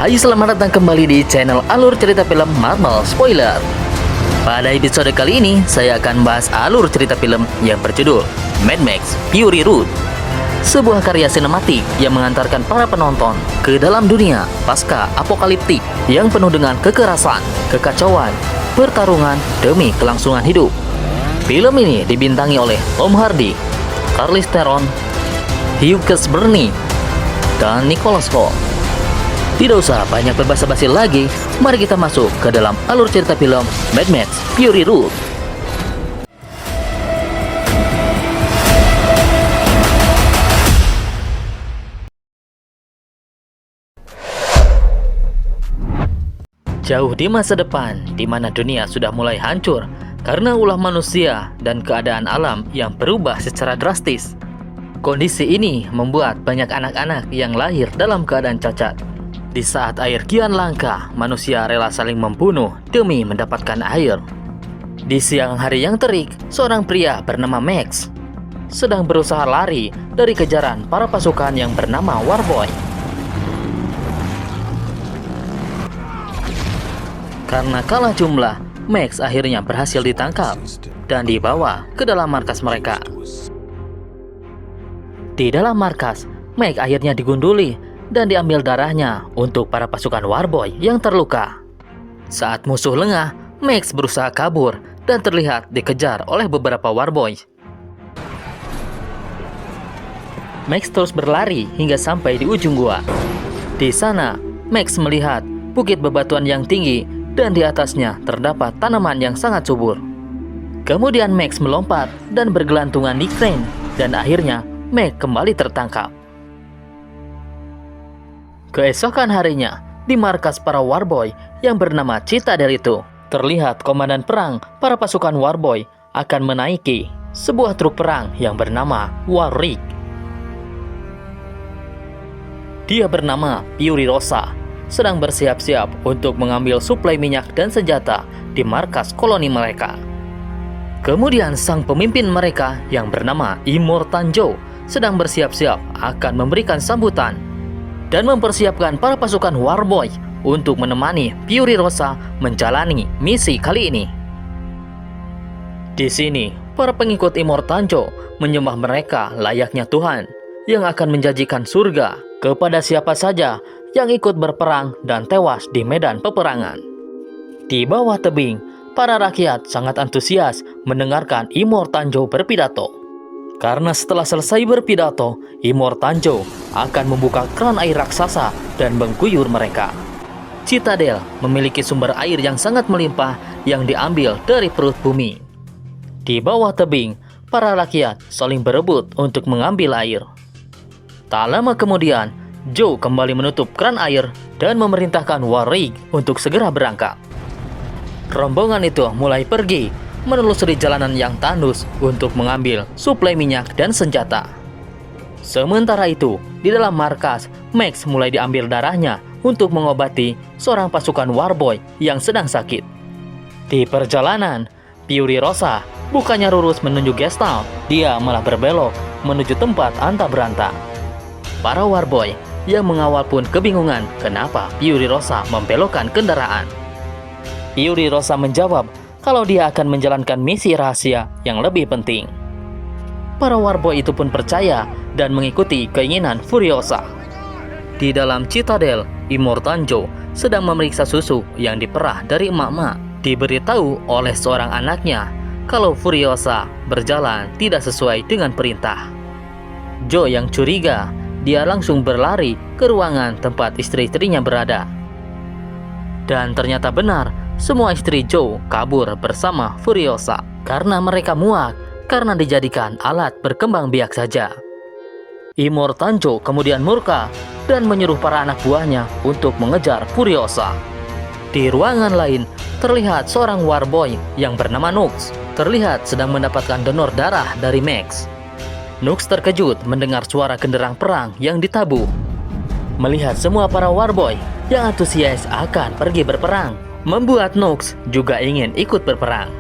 Hai, selamat datang kembali di channel alur cerita film Marvel Spoiler. Pada episode kali ini, saya akan bahas alur cerita film yang berjudul Mad Max Fury Road. Sebuah karya sinematik yang mengantarkan para penonton ke dalam dunia pasca apokaliptik yang penuh dengan kekerasan, kekacauan, pertarungan demi kelangsungan hidup. Film ini dibintangi oleh Tom Hardy, Charlize Theron, Hugh Jackman, dan Nicholas Hoult. Tidak usah banyak berbasa-basi lagi, mari kita masuk ke dalam alur cerita film Mad Max Fury Road. Jauh di masa depan, di mana dunia sudah mulai hancur karena ulah manusia dan keadaan alam yang berubah secara drastis. Kondisi ini membuat banyak anak-anak yang lahir dalam keadaan cacat. Di saat air kian langka, manusia rela saling membunuh demi mendapatkan air. Di siang hari yang terik, seorang pria bernama Max sedang berusaha lari dari kejaran para pasukan yang bernama Warboy. Karena kalah jumlah, Max akhirnya berhasil ditangkap dan dibawa ke dalam markas mereka. Di dalam markas, Max akhirnya digunduli dan diambil darahnya untuk para pasukan Warboy yang terluka. Saat musuh lengah, Max berusaha kabur dan terlihat dikejar oleh beberapa Warboy. Max terus berlari hingga sampai di ujung gua. Di sana, Max melihat bukit bebatuan yang tinggi dan di atasnya terdapat tanaman yang sangat subur. Kemudian Max melompat dan bergelantungan di crane dan akhirnya Max kembali tertangkap. Keesokan harinya, di markas para Warboy yang bernama Citadel itu, terlihat komandan perang para pasukan Warboy akan menaiki sebuah truk perang yang bernama Warrig. Dia bernama Fury Rosa, sedang bersiap-siap untuk mengambil suplai minyak dan senjata di markas koloni mereka. Kemudian sang pemimpin mereka yang bernama Immortan Joe sedang bersiap-siap akan memberikan sambutan dan mempersiapkan para pasukan Warboy untuk menemani Fury Rosa menjalani misi kali ini. Di sini, para pengikut Immortan Joe menyembah mereka layaknya Tuhan yang akan menjanjikan surga kepada siapa saja yang ikut berperang dan tewas di medan peperangan. Di bawah tebing, para rakyat sangat antusias mendengarkan Immortan Joe berpidato. Karena setelah selesai berpidato, Immortan Joe akan membuka keran air raksasa dan mengguyur mereka. Citadel memiliki sumber air yang sangat melimpah yang diambil dari perut bumi. Di bawah tebing, para rakyat saling berebut untuk mengambil air. Tak lama kemudian, Joe kembali menutup keran air dan memerintahkan Warrig untuk segera berangkat. Rombongan itu mulai pergi menelusuri jalanan yang tandus untuk mengambil suplai minyak dan senjata. Sementara itu, di dalam markas, Max mulai diambil darahnya untuk mengobati seorang pasukan Warboy yang sedang sakit. Di perjalanan, Fury Rosa bukannya lurus menuju Gestalt, dia malah berbelok menuju tempat anta beranta. Para Warboy yang mengawal pun kebingungan kenapa Fury Rosa membelokkan kendaraan. Fury Rosa menjawab kalau dia akan menjalankan misi rahasia yang lebih penting. Para Warboy itu pun percaya dan mengikuti keinginan Furiosa. Di dalam Citadel, Immortan Joe sedang memeriksa susu yang diperah dari emak-emak. Diberitahu oleh seorang anaknya kalau Furiosa berjalan tidak sesuai dengan perintah. Joe yang curiga, dia langsung berlari ke ruangan tempat istri-istrinya berada. Dan ternyata benar, semua istri Joe kabur bersama Furiosa karena mereka muak karena dijadikan alat berkembang biak saja. Immortan Joe kemudian murka dan menyuruh para anak buahnya untuk mengejar Furiosa. Di ruangan lain, terlihat seorang Warboy yang bernama Nux terlihat sedang mendapatkan donor darah dari Max. Nux terkejut mendengar suara genderang perang yang ditabuh. Melihat semua para Warboy yang antusias akan pergi berperang, membuat Nux juga ingin ikut berperang.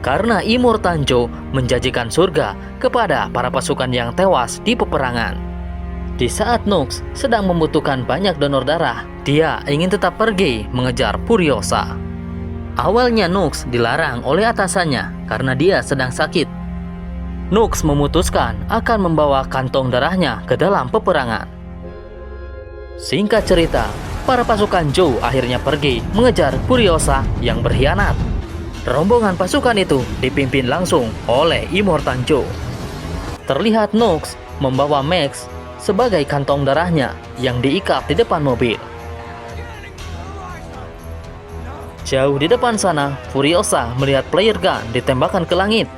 Karena Immortan Joe menjanjikan surga kepada para pasukan yang tewas di peperangan. Di saat Nux sedang membutuhkan banyak donor darah, dia ingin tetap pergi mengejar Furiosa. Awalnya Nux dilarang oleh atasannya karena dia sedang sakit. Nux memutuskan akan membawa kantong darahnya ke dalam peperangan. Singkat cerita, para pasukan Joe akhirnya pergi mengejar Furiosa yang berkhianat. Rombongan pasukan itu dipimpin langsung oleh Immortan Joe. Terlihat Nux membawa Max sebagai kantong darahnya yang diikat di depan mobil. Jauh di depan sana, Furiosa melihat player gun ditembakkan ke langit.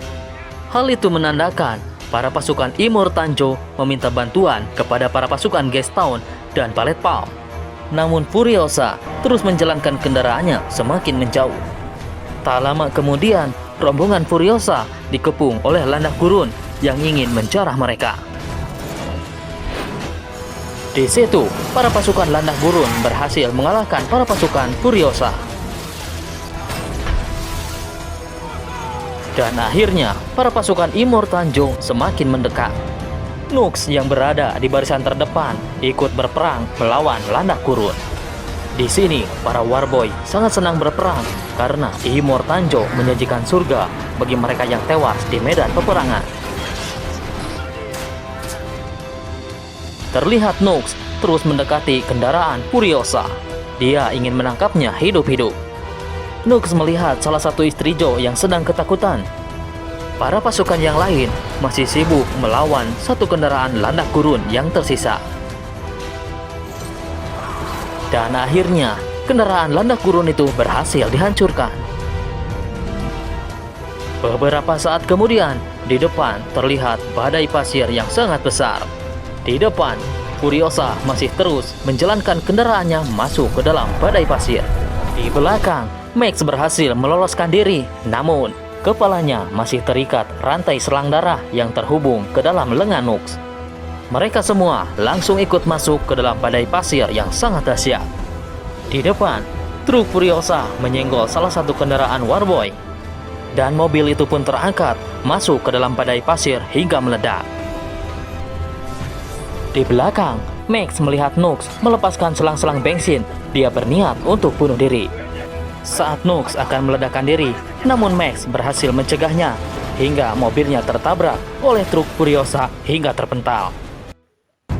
Hal itu menandakan para pasukan Immortan Joe meminta bantuan kepada para pasukan Gastown dan Ballet Palm. Namun Furiosa terus menjalankan kendaraannya semakin menjauh. Tak lama kemudian, rombongan Furiosa dikepung oleh landak gurun yang ingin menjarah mereka. Di situ, para pasukan landak gurun berhasil mengalahkan para pasukan Furiosa. Dan akhirnya, para pasukan Immortan Joe semakin mendekat. Nux yang berada di barisan terdepan ikut berperang melawan landak gurun. Di sini, para Warboy sangat senang berperang karena Immortan Joe menyajikan surga bagi mereka yang tewas di medan peperangan. Terlihat Nux terus mendekati kendaraan Furiosa. Dia ingin menangkapnya hidup-hidup. Nux melihat salah satu istri Joe yang sedang ketakutan. Para pasukan yang lain masih sibuk melawan satu kendaraan landak gurun yang tersisa. Dan akhirnya, kendaraan landak gurun itu berhasil dihancurkan. Beberapa saat kemudian, di depan terlihat badai pasir yang sangat besar. Di depan, Furiosa masih terus menjalankan kendaraannya masuk ke dalam badai pasir. Di belakang, Max berhasil meloloskan diri, namun kepalanya masih terikat rantai selang darah yang terhubung ke dalam lengan Nux. Mereka semua langsung ikut masuk ke dalam badai pasir yang sangat dahsyat. Di depan, truk Furiosa menyenggol salah satu kendaraan Warboy. Dan mobil itu pun terangkat masuk ke dalam badai pasir hingga meledak. Di belakang, Max melihat Nux melepaskan selang-selang bensin. Dia berniat untuk bunuh diri. Saat Nux akan meledakkan diri, namun Max berhasil mencegahnya hingga mobilnya tertabrak oleh truk Furiosa hingga terpental.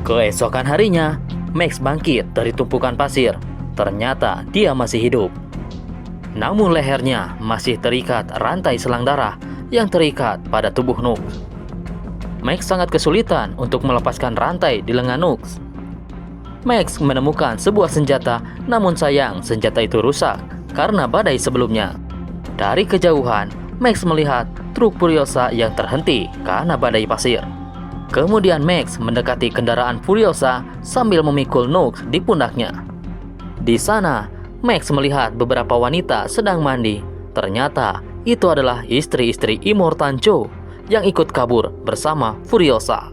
Keesokan harinya, Max bangkit dari tumpukan pasir. Ternyata dia masih hidup. Namun lehernya masih terikat rantai selang darah yang terikat pada tubuh Nux. Max sangat kesulitan untuk melepaskan rantai di lengan Nux. Max menemukan sebuah senjata, namun sayang senjata itu rusak karena badai sebelumnya. Dari kejauhan, Max melihat truk Furiosa yang terhenti karena badai pasir. Kemudian Max mendekati kendaraan Furiosa sambil memikul Nux di pundaknya. Di sana, Max melihat beberapa wanita sedang mandi. Ternyata itu adalah istri-istri Immortan Joe yang ikut kabur bersama Furiosa.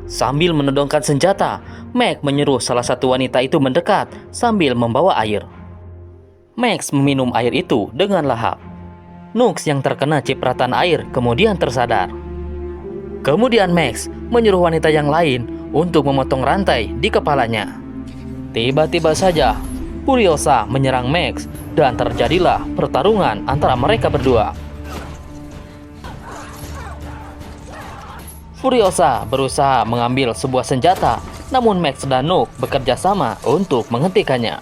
Sambil menodongkan senjata, Max menyuruh salah satu wanita itu mendekat sambil membawa air. Max meminum air itu dengan lahap. Nux yang terkena cipratan air kemudian tersadar. Kemudian Max menyuruh wanita yang lain untuk memotong rantai di kepalanya. Tiba-tiba saja, Furiosa menyerang Max dan terjadilah pertarungan antara mereka berdua. Furiosa berusaha mengambil sebuah senjata, namun Max dan Nux bekerja sama untuk menghentikannya.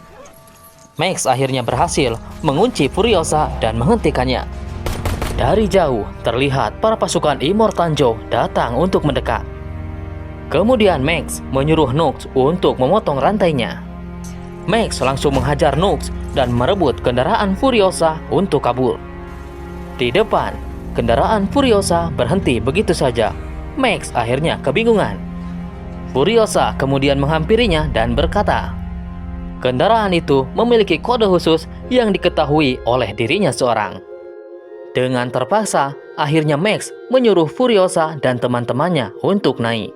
Max akhirnya berhasil mengunci Furiosa dan menghentikannya. Dari jauh terlihat para pasukan Immortan Joe datang untuk mendekat. Kemudian Max menyuruh Nux untuk memotong rantainya. Max langsung menghajar Nux dan merebut kendaraan Furiosa untuk kabur. Di depan, kendaraan Furiosa berhenti begitu saja. Max akhirnya kebingungan. Furiosa kemudian menghampirinya dan berkata, kendaraan itu memiliki kode khusus yang diketahui oleh dirinya seorang. Dengan terpaksa, akhirnya Max menyuruh Furiosa dan teman-temannya untuk naik.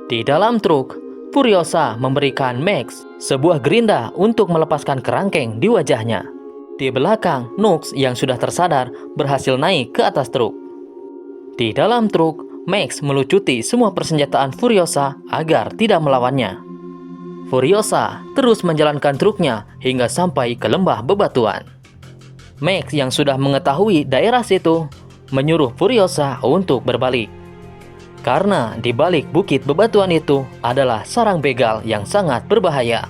Di dalam truk, Furiosa memberikan Max sebuah gerinda untuk melepaskan kerangkeng di wajahnya. Di belakang, Nux yang sudah tersadar berhasil naik ke atas truk. Di dalam truk, Max melucuti semua persenjataan Furiosa agar tidak melawannya. Furiosa terus menjalankan truknya hingga sampai ke lembah bebatuan. Max yang sudah mengetahui daerah situ menyuruh Furiosa untuk berbalik. Karena di balik bukit bebatuan itu adalah sarang begal yang sangat berbahaya.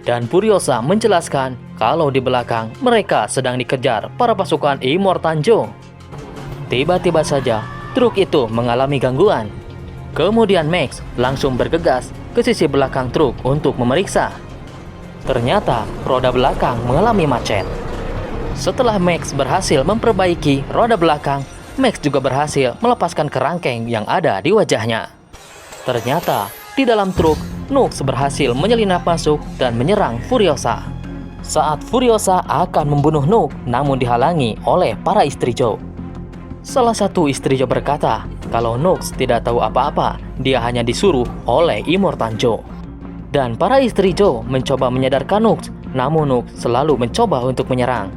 Dan Furiosa menjelaskan kalau di belakang mereka sedang dikejar para pasukan Immortanjo. Tiba-tiba saja truk itu mengalami gangguan. Kemudian Max langsung bergegas ke sisi belakang truk untuk memeriksa. Ternyata roda belakang mengalami macet. Setelah Max berhasil memperbaiki roda belakang, Max juga berhasil melepaskan kerangkeng yang ada di wajahnya. Ternyata di dalam truk, Nux berhasil menyelinap masuk dan menyerang Furiosa. Saat Furiosa akan membunuh Nux, namun dihalangi oleh para istri Joe. Salah satu istri Joe berkata kalau Nux tidak tahu apa-apa, dia hanya disuruh oleh Immortanjo. Dan para istri Joe mencoba menyadarkan Nux, namun Nux selalu mencoba untuk menyerang.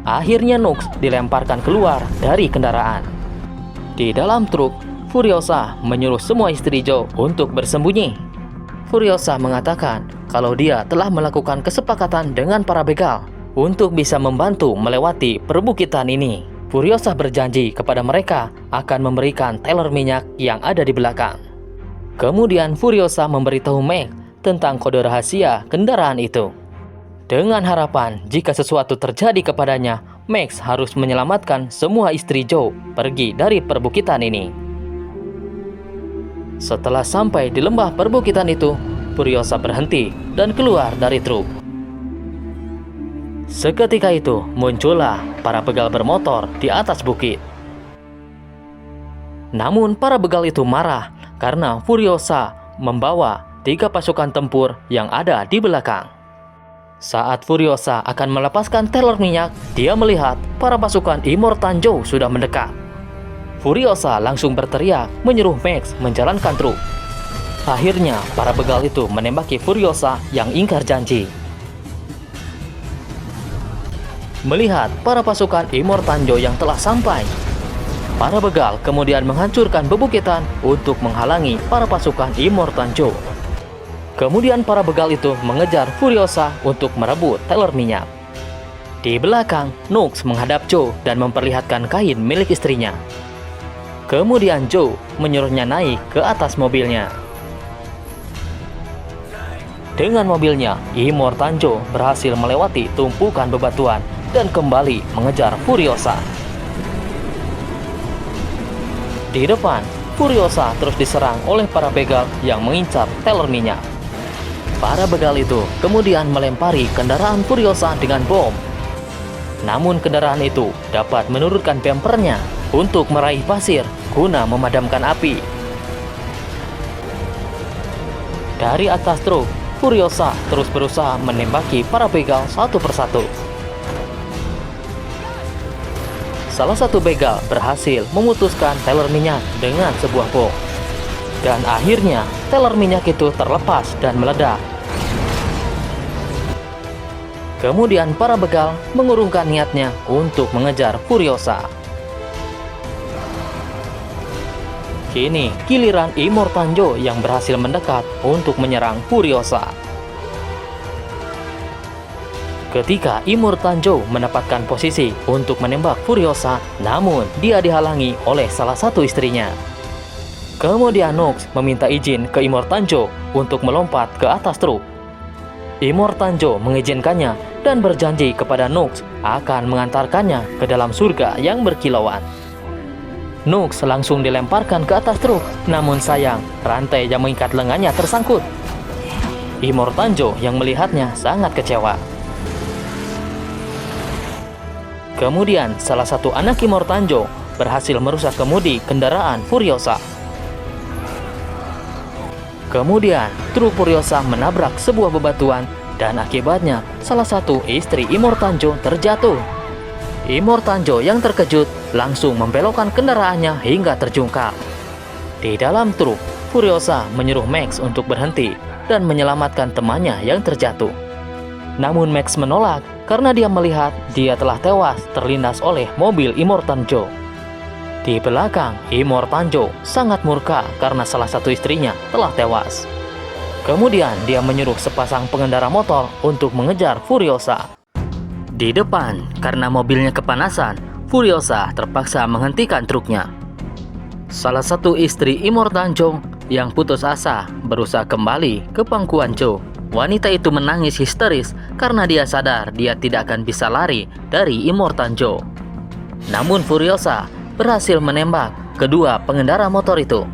Akhirnya Nux dilemparkan keluar dari kendaraan. Di dalam truk, Furiosa menyuruh semua istri Joe untuk bersembunyi. Furiosa mengatakan kalau dia telah melakukan kesepakatan dengan para begal untuk bisa membantu melewati perbukitan ini. Furiosa berjanji kepada mereka akan memberikan teller minyak yang ada di belakang. Kemudian Furiosa memberitahu Max tentang kode rahasia kendaraan itu. Dengan harapan jika sesuatu terjadi kepadanya, Max harus menyelamatkan semua istri Joe pergi dari perbukitan ini. Setelah sampai di lembah perbukitan itu, Furiosa berhenti dan keluar dari truk. Seketika itu muncullah para begal bermotor di atas bukit. Namun para begal itu marah karena Furiosa membawa 3 pasukan tempur yang ada di belakang. Saat Furiosa akan melepaskan teller minyak, dia melihat para pasukan Immortanjo sudah mendekat. Furiosa langsung berteriak menyuruh Max menjalankan truk. Akhirnya para begal itu menembaki Furiosa yang ingkar janji. Melihat para pasukan Immortanjo yang telah sampai, para begal kemudian menghancurkan bebukitan untuk menghalangi para pasukan Immortanjo. Kemudian para begal itu mengejar Furiosa untuk merebut teller minyak. Di belakang, Nux menghadap Joe dan memperlihatkan kain milik istrinya. Kemudian Joe menyuruhnya naik ke atas mobilnya. Dengan mobilnya, Immortanjo berhasil melewati tumpukan bebatuan dan kembali mengejar Furiosa. Di depan, Furiosa terus diserang oleh para begal yang mengincar teller minyak. Para begal itu kemudian melempari kendaraan Furiosa dengan bom. Namun kendaraan itu dapat menurunkan bempernya untuk meraih pasir guna memadamkan api. Dari atas truk, Furiosa terus berusaha menembaki para begal satu persatu. Salah satu begal berhasil memutuskan teller minyak dengan sebuah bom. Dan akhirnya teller minyak itu terlepas dan meledak. Kemudian para begal mengurungkan niatnya untuk mengejar Furiosa. Kini giliran Immortanjo yang berhasil mendekat untuk menyerang Furiosa. Ketika Immortanjo mendapatkan posisi untuk menembak Furiosa, namun dia dihalangi oleh salah satu istrinya. Kemudian Nux meminta izin ke Immortanjo untuk melompat ke atas truk. Immortanjo mengizinkannya dan berjanji kepada Nux akan mengantarkannya ke dalam surga yang berkilauan. Nux langsung dilemparkan ke atas truk, namun sayang, rantai yang mengikat lengannya tersangkut. Immortanjo yang melihatnya sangat kecewa. Kemudian salah satu anak Immortanjo berhasil merusak kemudi kendaraan Furiosa. Kemudian truk Furiosa menabrak sebuah bebatuan dan akibatnya salah satu istri Immortanjo terjatuh. Immortanjo yang terkejut langsung membelokkan kendaraannya hingga terjungkal. Di dalam truk, Furiosa menyuruh Max untuk berhenti dan menyelamatkan temannya yang terjatuh. Namun Max menolak karena dia melihat dia telah tewas terlindas oleh mobil Immortanjo. Di belakang, Immortanjo sangat murka karena salah satu istrinya telah tewas. Kemudian dia menyuruh sepasang pengendara motor untuk mengejar Furiosa. Di depan, karena mobilnya kepanasan, Furiosa terpaksa menghentikan truknya. Salah satu istri Immortanjo yang putus asa berusaha kembali ke pangkuan Joe. Wanita itu menangis histeris karena dia sadar dia tidak akan bisa lari dari Immortanjo. Namun Furiosa berhasil menembak kedua pengendara motor itu.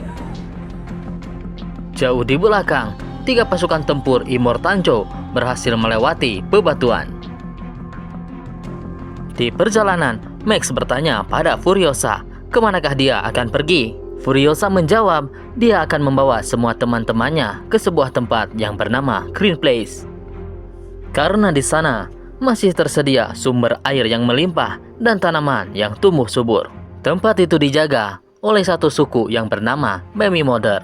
Jauh di belakang, 3 pasukan tempur Immortanjo berhasil melewati bebatuan. Di perjalanan, Max bertanya pada Furiosa, kemanakah dia akan pergi? Furiosa menjawab, dia akan membawa semua teman-temannya ke sebuah tempat yang bernama Green Place. Karena di sana masih tersedia sumber air yang melimpah dan tanaman yang tumbuh subur. Tempat itu dijaga oleh satu suku yang bernama Memi Mother.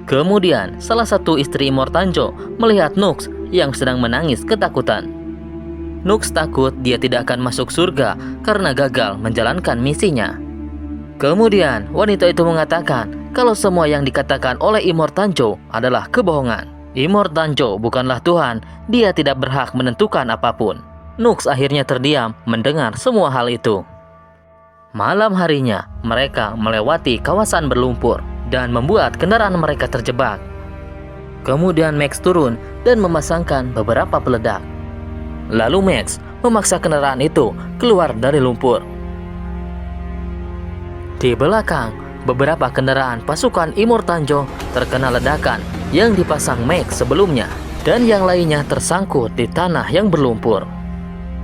Kemudian, salah satu istri Immortanjo melihat Nux yang sedang menangis ketakutan. Nux takut dia tidak akan masuk surga karena gagal menjalankan misinya. Kemudian, wanita itu mengatakan kalau semua yang dikatakan oleh Immortanjo adalah kebohongan. Immortanjo bukanlah Tuhan, dia tidak berhak menentukan apapun. Nux akhirnya terdiam mendengar semua hal itu. Malam harinya, mereka melewati kawasan berlumpur dan membuat kendaraan mereka terjebak. Kemudian Max turun dan memasangkan beberapa peledak. Lalu Max memaksa kendaraan itu keluar dari lumpur. Di belakang, beberapa kendaraan pasukan Immortanjo terkena ledakan yang dipasang Max sebelumnya, dan yang lainnya tersangkut di tanah yang berlumpur.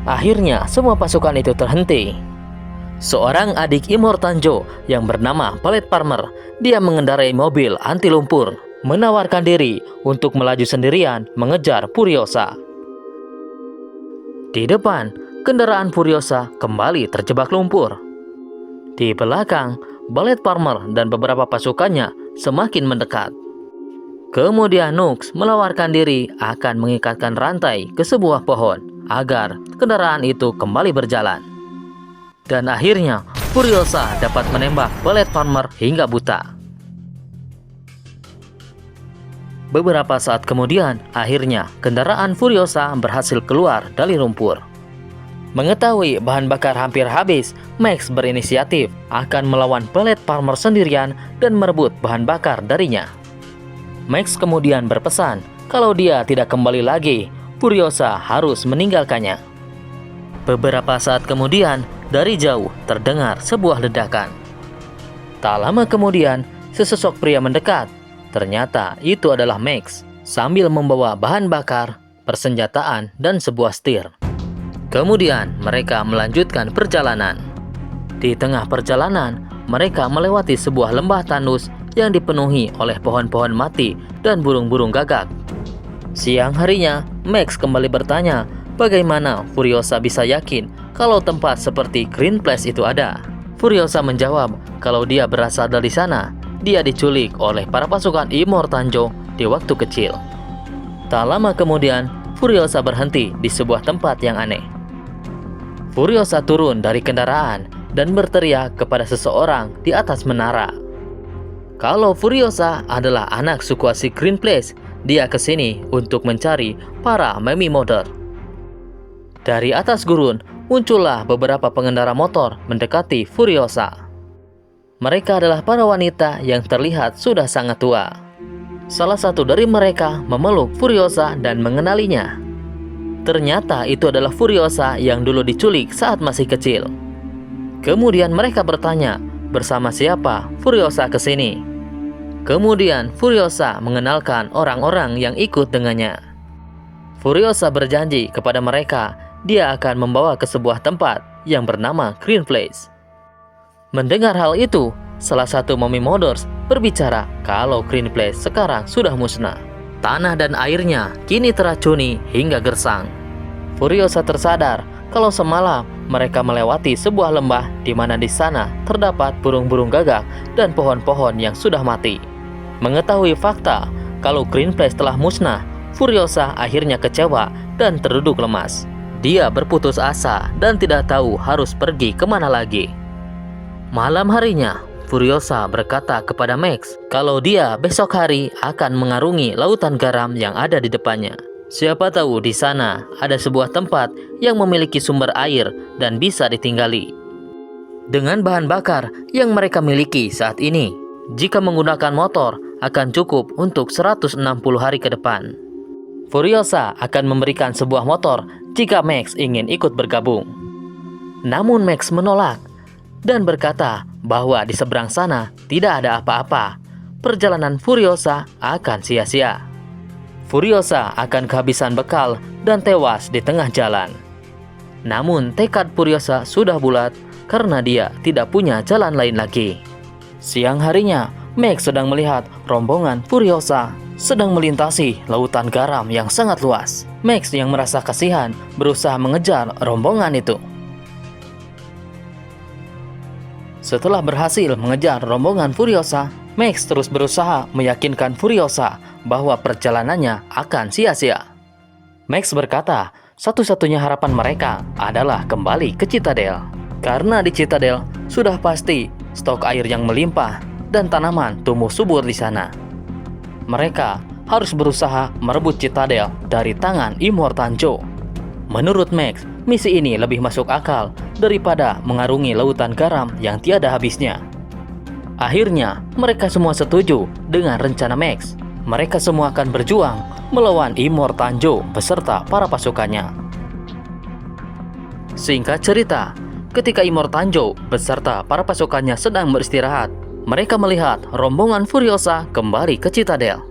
Akhirnya semua pasukan itu terhenti. Seorang adik Immortanjo yang bernama Ballet Farmer, dia mengendarai mobil anti lumpur, menawarkan diri untuk melaju sendirian mengejar Furiosa. Di depan, kendaraan Furiosa kembali terjebak lumpur. Di belakang, Ballet Farmer dan beberapa pasukannya semakin mendekat. Kemudian Nux menawarkan diri akan mengikatkan rantai ke sebuah pohon agar kendaraan itu kembali berjalan. Dan akhirnya Furiosa dapat menembak Ballet Farmer hingga buta. Beberapa saat kemudian, akhirnya kendaraan Furiosa berhasil keluar dari lumpur. Mengetahui bahan bakar hampir habis, Max berinisiatif akan melawan Ballet Farmer sendirian dan merebut bahan bakar darinya. Max kemudian berpesan kalau dia tidak kembali lagi, Furiosa harus meninggalkannya. Beberapa saat kemudian, dari jauh terdengar sebuah ledakan. Tak lama kemudian, sesosok pria mendekat. Ternyata itu adalah Max, sambil membawa bahan bakar, persenjataan, dan sebuah setir. Kemudian mereka melanjutkan perjalanan. Di tengah perjalanan, mereka melewati sebuah lembah tandus yang dipenuhi oleh pohon-pohon mati dan burung-burung gagak. Siang harinya, Max kembali bertanya, bagaimana Furiosa bisa yakin kalau tempat seperti Green Place itu ada? Furiosa menjawab kalau dia berasal dari sana. Dia diculik oleh para pasukan Immortanjo di waktu kecil. Tak lama kemudian, Furiosa berhenti di sebuah tempat yang aneh. Furiosa turun dari kendaraan dan berteriak kepada seseorang di atas menara. Kalau Furiosa adalah anak suku asli Green Place, dia kesini untuk mencari para Memi Mother. Dari atas gurun, muncullah beberapa pengendara motor mendekati Furiosa. Mereka adalah para wanita yang terlihat sudah sangat tua. Salah satu dari mereka memeluk Furiosa dan mengenalinya. Ternyata itu adalah Furiosa yang dulu diculik saat masih kecil. Kemudian mereka bertanya, bersama siapa Furiosa kesini? Kemudian Furiosa mengenalkan orang-orang yang ikut dengannya. Furiosa berjanji kepada mereka, dia akan membawa ke sebuah tempat yang bernama Green Place. Mendengar hal itu, salah satu Memi Mothers berbicara kalau Green Place sekarang sudah musnah. Tanah dan airnya kini teracuni hingga gersang. Furiosa tersadar kalau semalam mereka melewati sebuah lembah di mana di sana terdapat burung-burung gagak dan pohon-pohon yang sudah mati. Mengetahui fakta kalau Green Place telah musnah, Furiosa akhirnya kecewa dan terduduk lemas. Dia berputus asa dan tidak tahu harus pergi kemana lagi. Malam harinya, Furiosa berkata kepada Max kalau dia besok hari akan mengarungi lautan garam yang ada di depannya. Siapa tahu di sana ada sebuah tempat yang memiliki sumber air dan bisa ditinggali. Dengan bahan bakar yang mereka miliki saat ini, jika menggunakan motor akan cukup untuk 160 hari ke depan. Furiosa akan memberikan sebuah motor jika Max ingin ikut bergabung. Namun Max menolak dan berkata bahwa di seberang sana tidak ada apa-apa. Perjalanan Furiosa akan sia-sia. Furiosa akan kehabisan bekal dan tewas di tengah jalan. Namun tekad Furiosa sudah bulat karena dia tidak punya jalan lain lagi. Siang harinya, Max sedang melihat rombongan Furiosa sedang melintasi lautan garam yang sangat luas. Max yang merasa kasihan berusaha mengejar rombongan itu. Setelah berhasil mengejar rombongan Furiosa, Max terus berusaha meyakinkan Furiosa bahwa perjalanannya akan sia-sia. Max berkata, satu-satunya harapan mereka adalah kembali ke Citadel. Karena di Citadel sudah pasti stok air yang melimpah dan tanaman tumbuh subur di sana. Mereka harus berusaha merebut Citadel dari tangan Immortanjo. Menurut Max, misi ini lebih masuk akal daripada mengarungi lautan garam yang tiada habisnya. Akhirnya, mereka semua setuju dengan rencana Max. Mereka semua akan berjuang melawan Immortanjo beserta para pasukannya. Singkat cerita, ketika Immortanjo beserta para pasukannya sedang beristirahat, mereka melihat rombongan Furiosa kembali ke Citadel.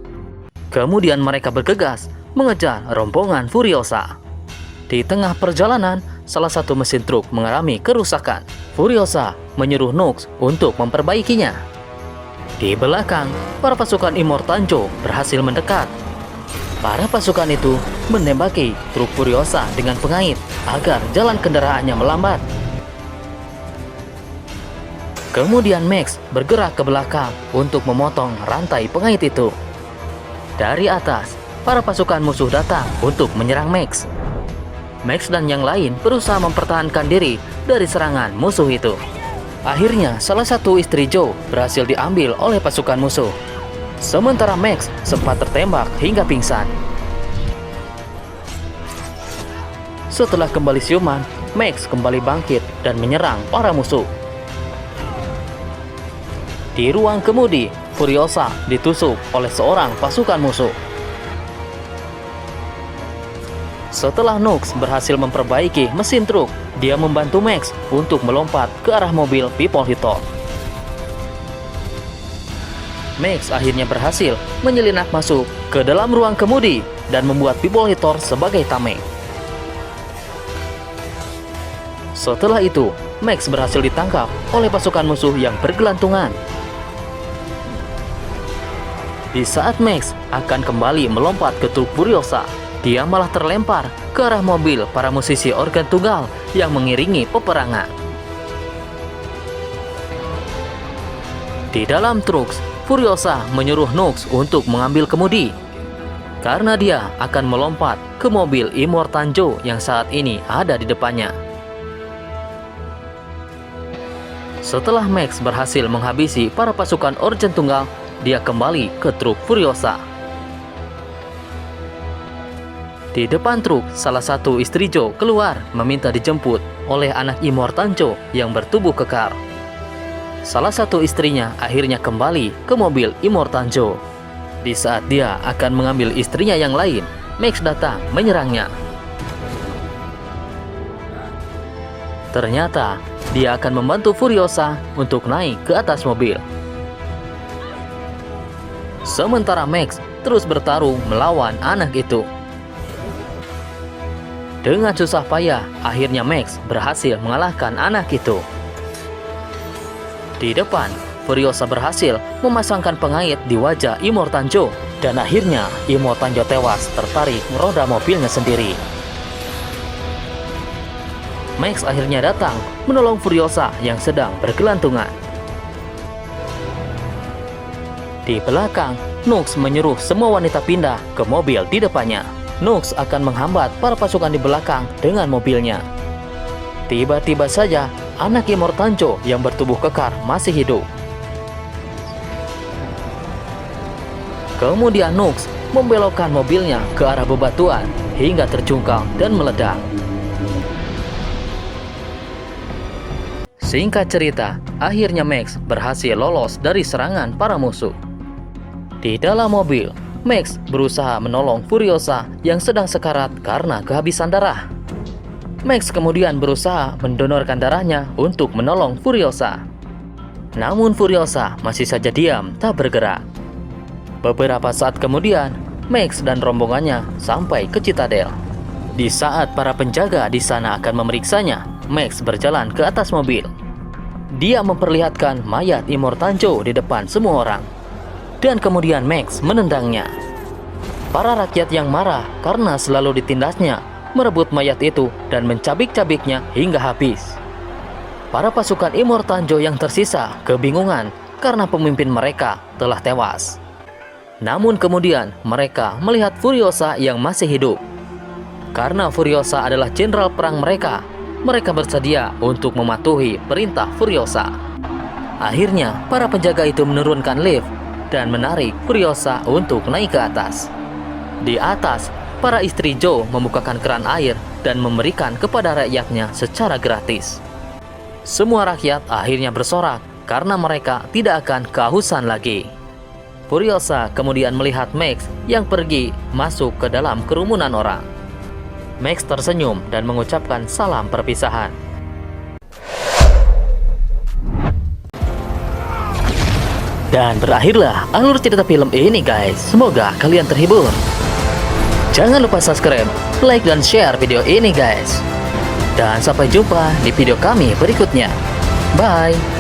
Kemudian mereka bergegas mengejar rombongan Furiosa. Di tengah perjalanan, salah satu mesin truk mengalami kerusakan. Furiosa menyuruh Nux untuk memperbaikinya. Di belakang, para pasukan Immortanjo berhasil mendekat. Para pasukan itu menembaki truk Furiosa dengan pengait agar jalan kendaraannya melambat. Kemudian Max bergerak ke belakang untuk memotong rantai pengait itu. Dari atas, para pasukan musuh datang untuk menyerang Max. Max dan yang lain berusaha mempertahankan diri dari serangan musuh itu. Akhirnya, salah satu istri Joe berhasil diambil oleh pasukan musuh. Sementara Max sempat tertembak hingga pingsan. Setelah kembali siuman, Max kembali bangkit dan menyerang para musuh. Di ruang kemudi, Furiosa ditusuk oleh seorang pasukan musuh. Setelah Nux berhasil memperbaiki mesin truk, dia membantu Max untuk melompat ke arah mobil People Hitler. Max akhirnya berhasil menyelinap masuk ke dalam ruang kemudi dan membuat People Hitler sebagai tameng. Setelah itu, Max berhasil ditangkap oleh pasukan musuh yang bergelantungan. Di saat Max akan kembali melompat ke truk Furiosa, dia malah terlempar ke arah mobil para musisi organ tunggal yang mengiringi peperangan. Di dalam truk, Furiosa menyuruh Nux untuk mengambil kemudi, karena dia akan melompat ke mobil Immortanjo yang saat ini ada di depannya. Setelah Max berhasil menghabisi para pasukan organ tunggal, dia kembali ke truk Furiosa. Di depan truk, salah satu istri Joe keluar meminta dijemput oleh anak Immortanjo yang bertubuh kekar. Salah satu istrinya akhirnya kembali ke mobil Immortanjo. Di saat dia akan mengambil istrinya yang lain, Max datang menyerangnya. Ternyata, dia akan membantu Furiosa untuk naik ke atas mobil. Sementara Max terus bertarung melawan anak itu. Dengan susah payah, akhirnya Max berhasil mengalahkan anak itu. Di depan, Furiosa berhasil memasangkan pengait di wajah Immortanjo, dan akhirnya Immortanjo tewas tertarik roda mobilnya sendiri. Max akhirnya datang menolong Furiosa yang sedang bergelantungan. Di belakang, Nux menyuruh semua wanita pindah ke mobil di depannya. Nux akan menghambat para pasukan di belakang dengan mobilnya. Tiba-tiba saja anak Immortanjo yang bertubuh kekar masih hidup. Kemudian Nux membelokkan mobilnya ke arah bebatuan hingga terjungkal dan meledak. Singkat cerita, akhirnya Max berhasil lolos dari serangan para musuh. Di dalam mobil, Max berusaha menolong Furiosa yang sedang sekarat karena kehabisan darah. Max kemudian berusaha mendonorkan darahnya untuk menolong Furiosa. Namun Furiosa masih saja diam, tak bergerak. Beberapa saat kemudian, Max dan rombongannya sampai ke Citadel. Di saat para penjaga di sana akan memeriksanya, Max berjalan ke atas mobil. Dia memperlihatkan mayat Immortanjo di depan semua orang. Dan kemudian Max menendangnya. Para rakyat yang marah karena selalu ditindasnya merebut mayat itu dan mencabik-cabiknya hingga habis. Para pasukan Immortanjo yang tersisa kebingungan karena pemimpin mereka telah tewas. Namun kemudian mereka melihat Furiosa yang masih hidup. Karena Furiosa adalah jenderal perang mereka bersedia untuk mematuhi perintah Furiosa. Akhirnya, para penjaga itu menurunkan lift dan menarik Furiosa untuk naik ke atas. Di atas, para istri Joe membukakan keran air dan memberikan kepada rakyatnya secara gratis. Semua rakyat akhirnya bersorak karena mereka tidak akan kehausan lagi. Furiosa kemudian melihat Max yang pergi masuk ke dalam kerumunan orang. Max tersenyum dan mengucapkan salam perpisahan. Dan berakhirlah alur cerita film ini guys. Semoga kalian terhibur. Jangan lupa subscribe, like, dan share video ini guys. Dan sampai jumpa di video kami berikutnya. Bye.